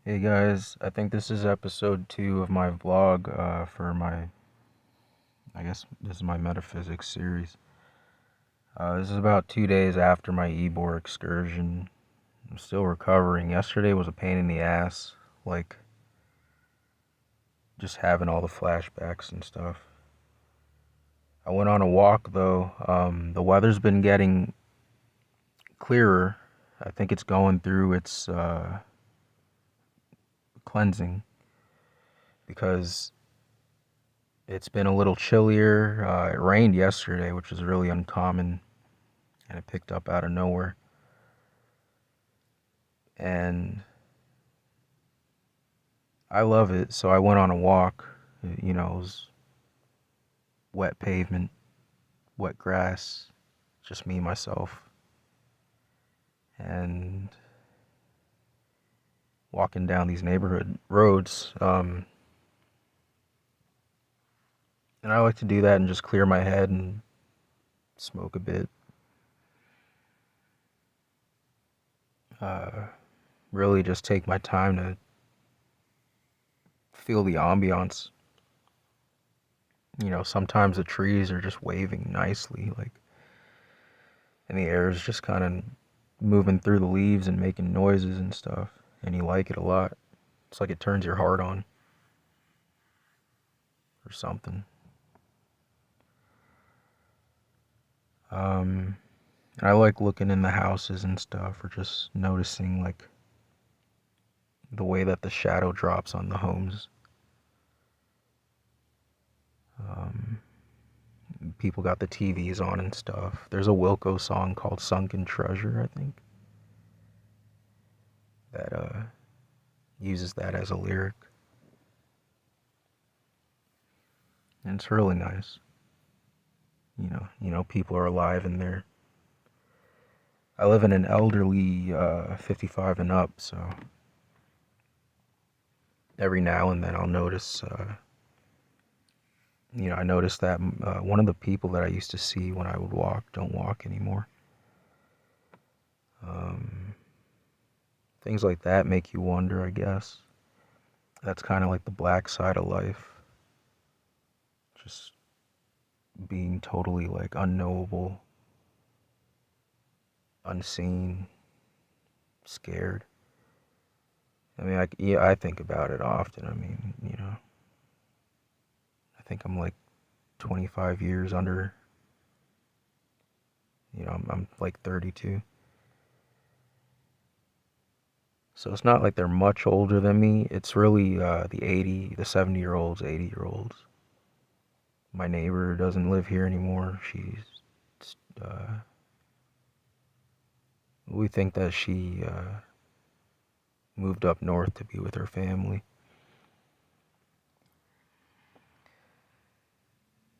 Hey guys, I think this is episode 2 of my vlog I guess this is my metaphysics series. This is about 2 days after my Ybor excursion. I'm still recovering. Yesterday was a pain in the ass, like just having all the flashbacks and stuff. I went on a walk though. The weather's been getting clearer. I think it's going through its cleansing because it's been a little chillier. It rained yesterday, which was really uncommon, and it picked up out of nowhere. And I love it, so I went on a walk. It was wet pavement, wet grass, just me, myself, and walking down these neighborhood roads. And I like to do that and just clear my head and smoke a bit. Uh, really just take my time to feel the ambiance. Sometimes the trees are just waving nicely, and the air is just kind of moving through the leaves and making noises and stuff, and you like it a lot. It's like it turns your heart on or something. And I like looking in the houses and stuff, or just noticing like the way that the shadow drops on the homes. Um, People got the TVs on and stuff. There's a Wilco song called "Sunken Treasure," I think, that uses that as a lyric, and it's really nice. People are alive in there. I live in an elderly 55 and up, so every now and then I'll notice. I noticed that one of the people that I used to see when I would walk don't walk anymore. Um, Things like that make you wonder, I guess. That's kind of like the black side of life. Just being totally like unknowable, unseen, scared. I mean, I think about it often. I mean, I think I'm like 25 years under, I'm like 32. So it's not like they're much older than me. It's really the 70-year-olds, 80-year-olds. My neighbor doesn't live here anymore. Uh, we think that she moved up north to be with her family.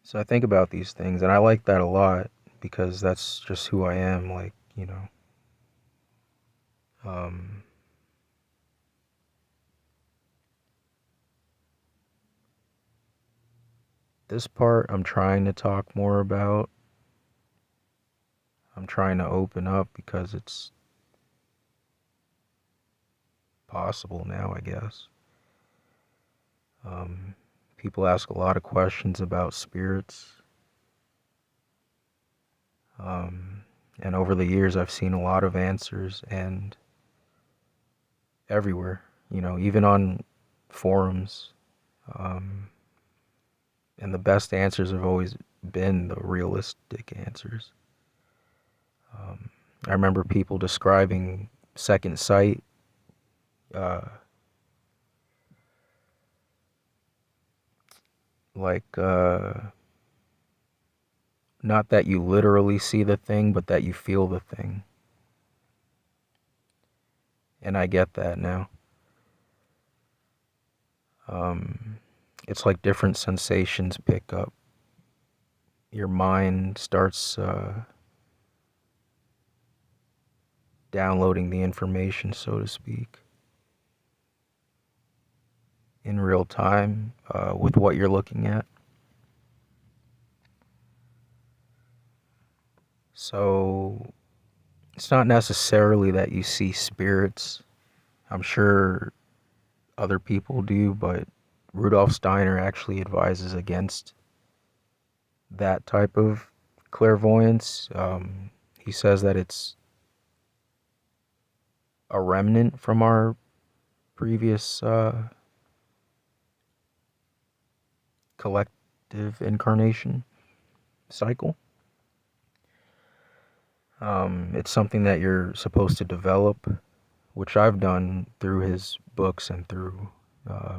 So I think about these things, and I like that a lot because that's just who I am. Um, this part I'm trying to talk more about. I'm trying to open up because it's possible now, I guess. Um, People ask a lot of questions about spirits. Um, and over the years, I've seen a lot of answers, and everywhere, even on forums. Um, and the best answers have always been the realistic answers. Um, I remember people describing second sight, uh, like not that you literally see the thing, but that you feel the thing. And I get that now. Um, it's like different sensations pick up. Your mind starts downloading the information, so to speak, in real time with what you're looking at. So it's not necessarily that you see spirits. I'm sure other people do, but Rudolf Steiner actually advises against that type of clairvoyance. He says that it's a remnant from our previous collective incarnation cycle. It's something that you're supposed to develop, which I've done through his books and through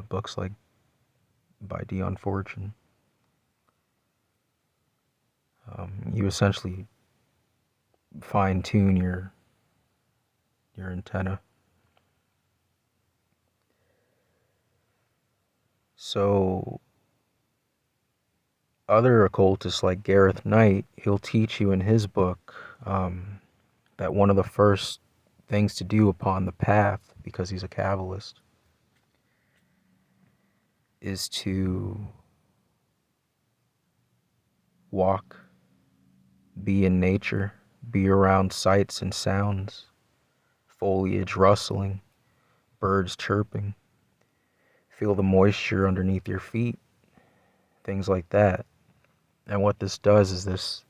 books like by Dion Fortune. You essentially fine tune your antenna. So other occultists like Gareth Knight, he'll teach you in his book that one of the first things to do upon the path, because he's a Kabbalist, is to walk, be in nature, be around sights and sounds, foliage rustling, birds chirping, feel the moisture underneath your feet, things like that. And what this does is this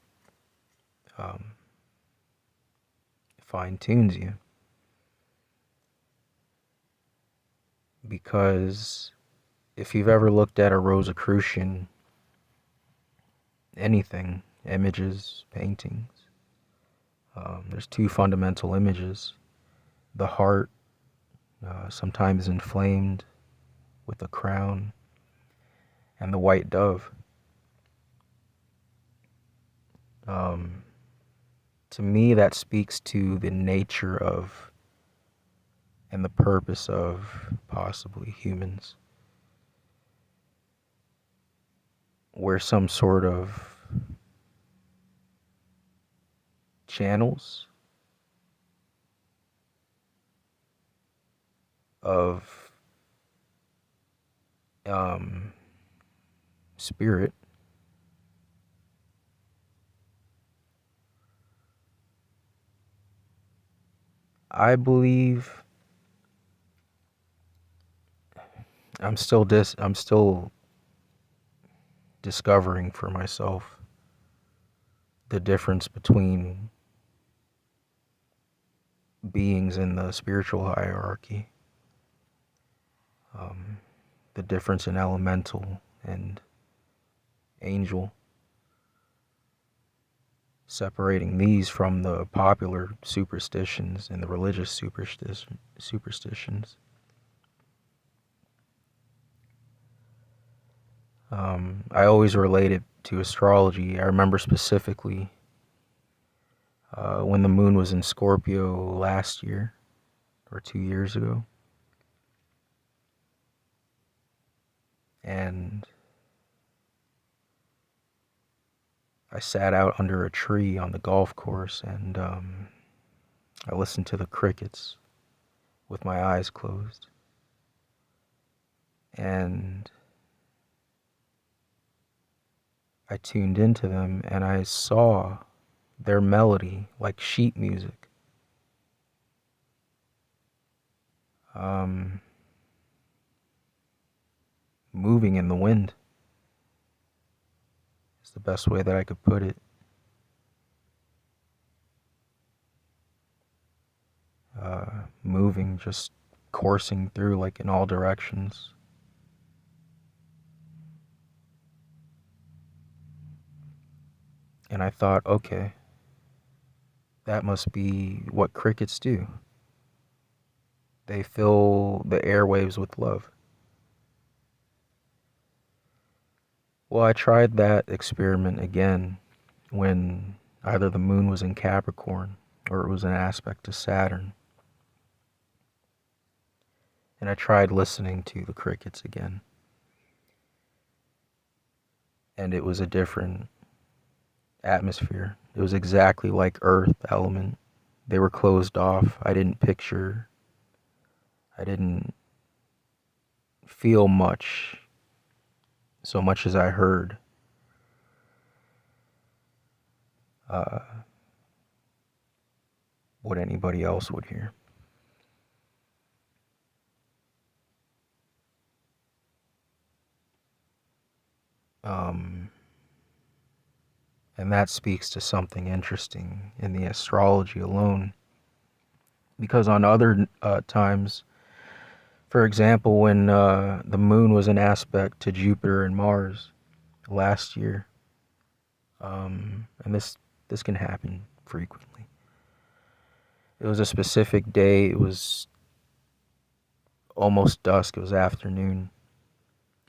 fine tunes you. Because if you've ever looked at a Rosicrucian, anything, images, paintings, there's two fundamental images. The heart, sometimes inflamed with a crown, and the white dove. To me, that speaks to the nature of and the purpose of possibly humans. We're some sort of channels of spirit I believe I'm still discovering for myself the difference between beings in the spiritual hierarchy, the difference in elemental and angel, separating these from the popular superstitions and the religious superstitions. I always relate it to astrology. I remember specifically when the moon was in Scorpio last year or 2 years ago. And I sat out under a tree on the golf course and I listened to the crickets with my eyes closed. And I tuned into them and I saw their melody like sheet music. Moving in the wind is the best way that I could put it. Moving, just coursing through like in all directions. And I thought, okay, that must be what crickets do. They fill the airwaves with love. Well, I tried that experiment again when either the moon was in Capricorn or it was an aspect to Saturn. And I tried listening to the crickets again. And it was a different atmosphere. It was exactly like Earth element. They were closed off. I didn't feel much, so much as I heard. What anybody else would hear. Um, and that speaks to something interesting in the astrology alone. Because on other times, for example, when the moon was an aspect to Jupiter and Mars last year, and this can happen frequently. It was a specific day. It was almost dusk. It was afternoon,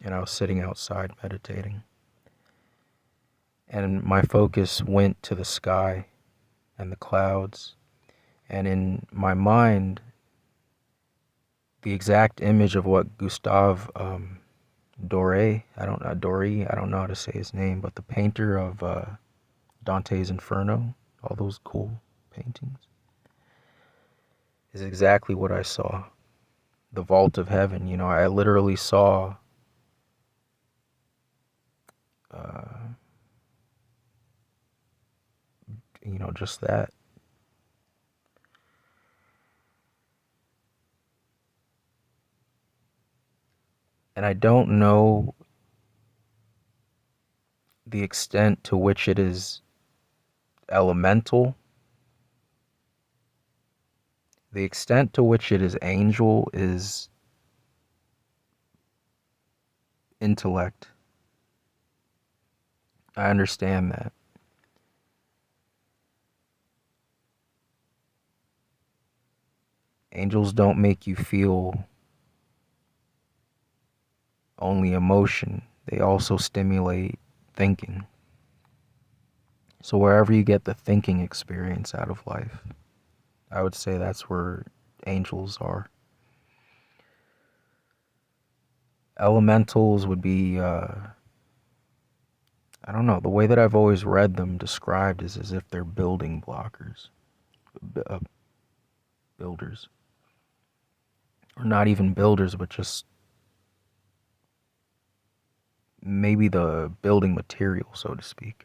and I was sitting outside meditating. And my focus went to the sky and the clouds. And in my mind, the exact image of what Gustave Doré, I don't know how to say his name, but the painter of Dante's Inferno, all those cool paintings, is exactly what I saw. The vault of heaven, I literally saw uh, just that. And I don't know the extent to which it is elemental, the extent to which it is angel is intellect. I understand that. Angels don't make you feel only emotion, they also stimulate thinking. So wherever you get the thinking experience out of life, I would say that's where angels are. Elementals would be, I don't know, the way that I've always read them described is as if they're building blockers, uh, builders. Or not even builders, but just maybe the building material, so to speak.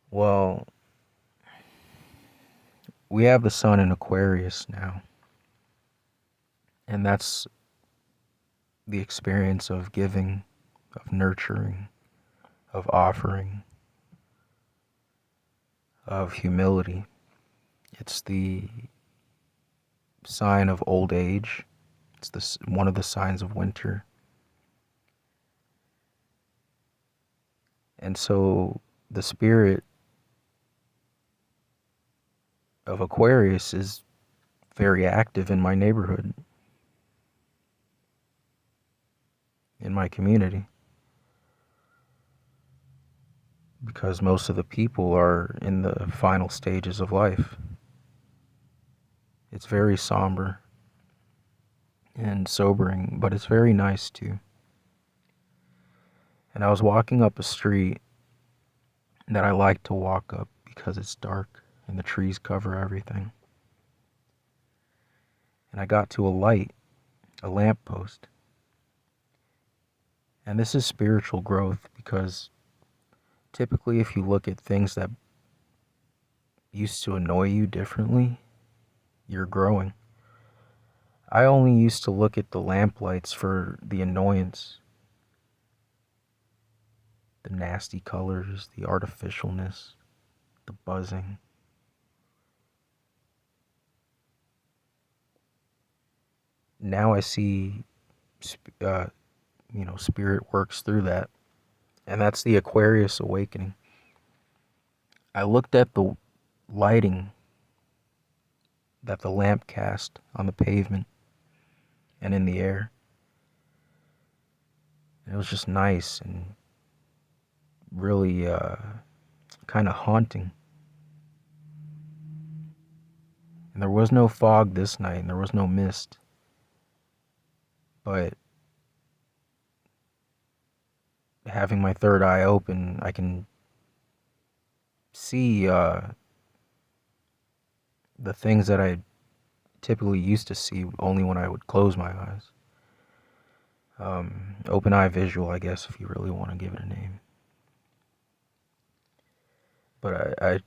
Well, we have the sun in Aquarius now, and that's the experience of giving, of nurturing, of offering, of humility. It's the sign of old age. It's one of the signs of winter. And so the spirit of Aquarius is very active in my neighborhood, in my community, because most of the people are in the final stages of life. It's very somber and sobering, but it's very nice too. And I was walking up a street that I like to walk up because it's dark and the trees cover everything. And I got to a light, a lamppost. And this is spiritual growth because typically if you look at things that used to annoy you differently, you're growing. I only used to look at the lamplights for the annoyance, the nasty colors, the artificialness, the buzzing. Now I see, uh, spirit works through that. And that's the Aquarius awakening. I looked at the lighting that the lamp cast on the pavement and in the air. It was just nice and really kind of haunting. And there was no fog this night, and there was no mist. But having my third eye open, I can see the things that I typically used to see only when I would close my eyes. Open eye visual, I guess, if you really want to give it a name. But I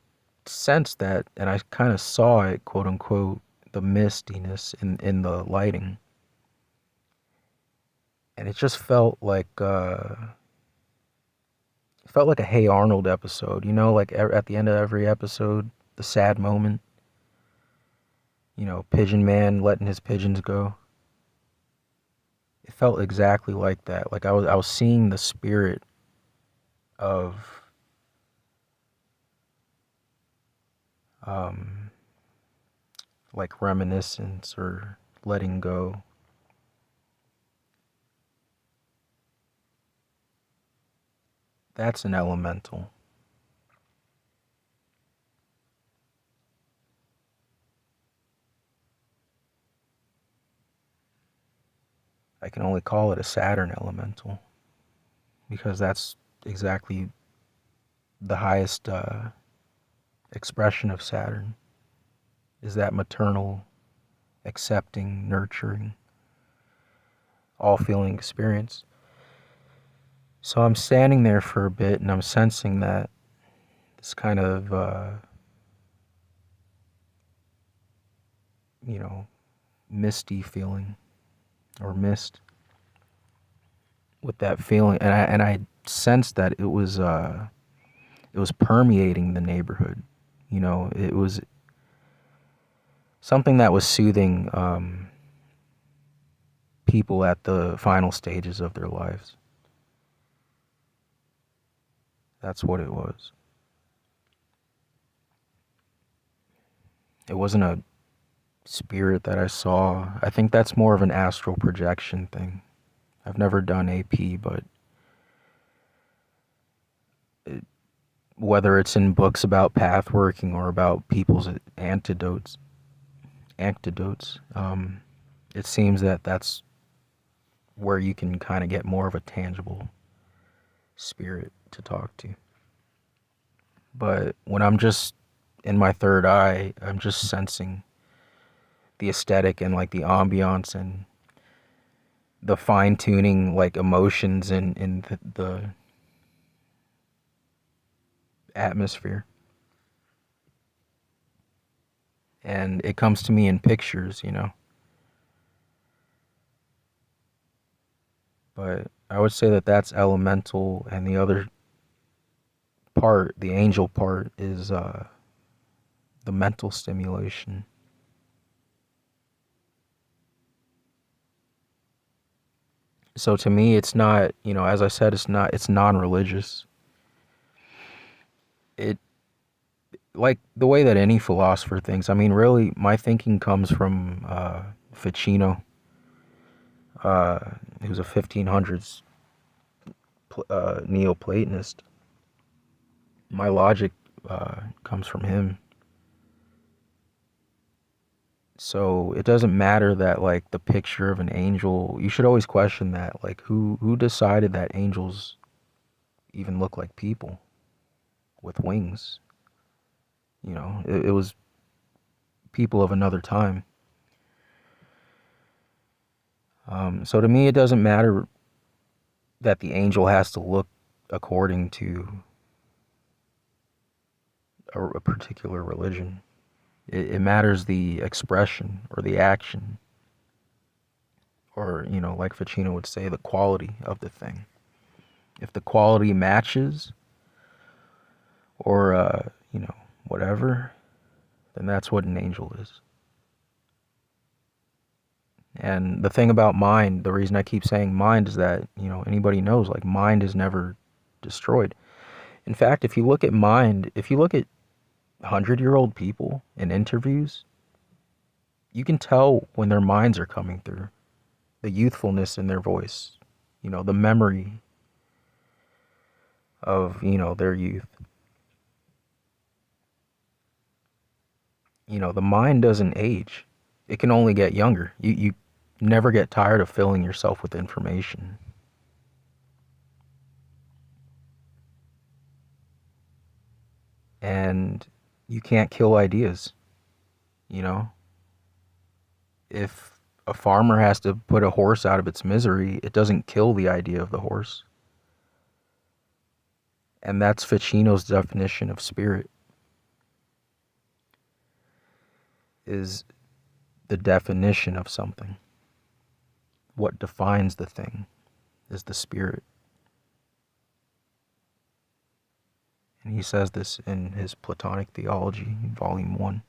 sensed that, and I kind of saw it, quote unquote, the mistiness in the lighting. And it just felt like a Hey Arnold episode, like at the end of every episode, the sad moment, Pigeon Man letting his pigeons go. It felt exactly like that. Like I was seeing the spirit of um like reminiscence or letting go. That's an elemental. I can only call it a Saturn elemental because that's exactly the highest expression of Saturn, is that maternal, accepting, nurturing, all feeling experience. So I'm standing there for a bit and I'm sensing that this kind of, you know, misty feeling or mist with that feeling. And I sensed that it was permeating the neighborhood. It was something that was soothing people at the final stages of their lives. That's what it was. It wasn't a spirit that I saw. I think that's more of an astral projection thing. I've never done AP, but whether it's in books about path working or about people's antidotes, it seems that that's where you can kind of get more of a tangible spirit to talk to. But when I'm just in my third eye, I'm just sensing the aesthetic and like the ambiance and the fine tuning like emotions in the atmosphere. And it comes to me in pictures. But I would say that that's elemental, and the other part, the angel part, is the mental stimulation. So to me, it's not, as I said, it's non-religious. It, like the way that any philosopher thinks. I mean, really, my thinking comes from Ficino, uh, who's a 1500s Neoplatonist. My logic comes from him. So it doesn't matter that like the picture of an angel. You should always question that, like who decided that angels even look like people with wings? It was people of another time. So to me, it doesn't matter that the angel has to look according to a particular religion. It matters the expression or the action, or like Ficino would say, the quality of the thing. If the quality matches, or whatever, then that's what an angel is. And the thing about mind, the reason I keep saying mind, is that anybody knows, like, mind is never destroyed. In fact, if you look at 100-year-old people in interviews, you can tell when their minds are coming through, the youthfulness in their voice, the memory of their youth. The mind doesn't age. It can only get younger. You never get tired of filling yourself with information. And you can't kill ideas, you know? If a farmer has to put a horse out of its misery, it doesn't kill the idea of the horse. And that's Ficino's definition of spirit, is the definition of something. What defines the thing is the spirit. And he says this in his Platonic Theology, Volume 1.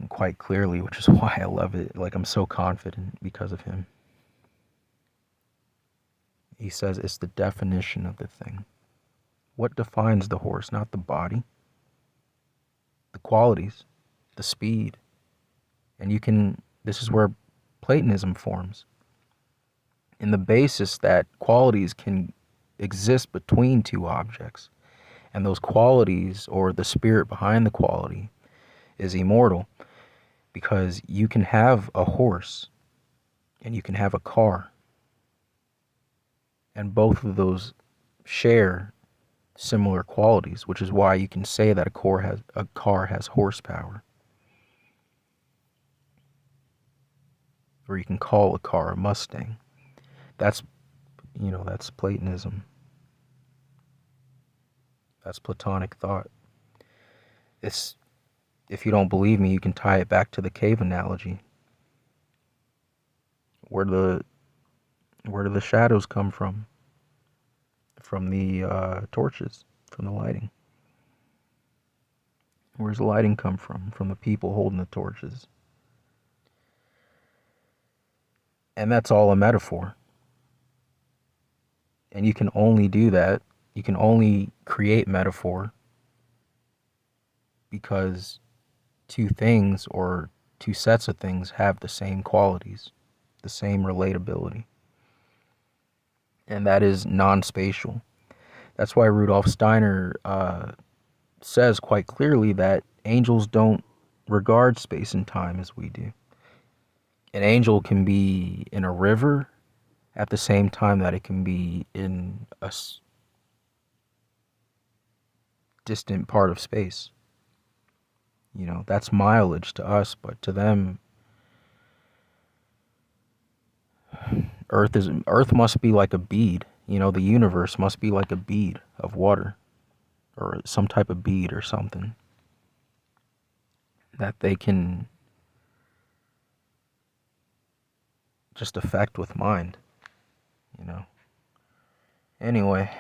Quite clearly, which is why I love it. Like, I'm so confident because of him. He says it's the definition of the thing. What defines the horse? Not the body, the qualities, the speed. And this is where Platonism forms. In the basis that qualities can exist between two objects. And those qualities, or the spirit behind the quality, is immortal. Because you can have a horse and you can have a car. And both of those share similar qualities, which is why you can say that a car has horsepower. Or you can call a car a Mustang. That's Platonism. That's Platonic thought. If you don't believe me, you can tie it back to the cave analogy. Where do the shadows come from? From the torches, from the lighting. Where's the lighting come from? From the people holding the torches. And that's all a metaphor. And you can only do that, you can only create metaphor because two things or two sets of things have the same qualities, the same relatability. And that is non-spatial. That's why Rudolf Steiner says quite clearly that angels don't regard space and time as we do. An angel can be in a river at the same time that it can be in a distant part of space. That's mileage to us, but to them, Earth must be like a bead. The universe must be like a bead of water, or some type of bead or something that they can just affect with mind. Anyway.